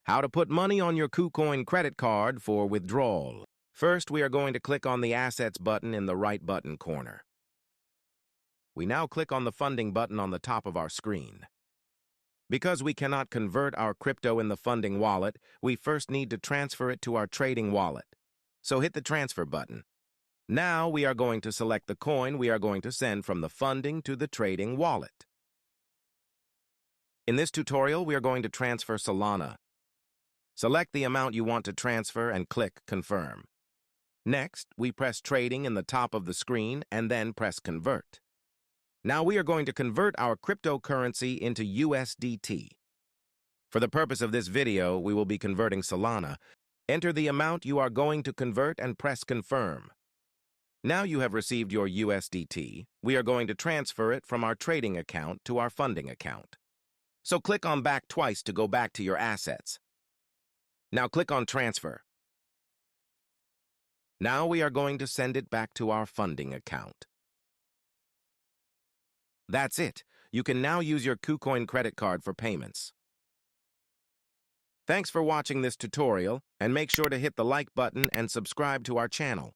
How to put money on your KuCoin credit card for withdrawal. First, we are going to click on the Assets button in the right button corner. We now click on the Funding button on the top of our screen. Because we cannot convert our crypto in the funding wallet, we first need to transfer it to our trading wallet. So hit the Transfer button. Now we are going to select the coin we are going to send from the funding to the trading wallet. In this tutorial, we are going to transfer Solana. Select the amount you want to transfer and click Confirm. Next, we press Trading in the top of the screen and then press Convert. Now we are going to convert our cryptocurrency into USDT. For the purpose of this video, we will be converting Solana. Enter the amount you are going to convert and press Confirm. Now you have received your USDT. We are going to transfer it from our trading account to our funding account. So click on Back twice to go back to your assets. Now click on Transfer. Now we are going to send it back to our funding account. That's it. You can now use your KuCoin credit card for payments. Thanks for watching this tutorial, and make sure to hit the like button and subscribe to our channel.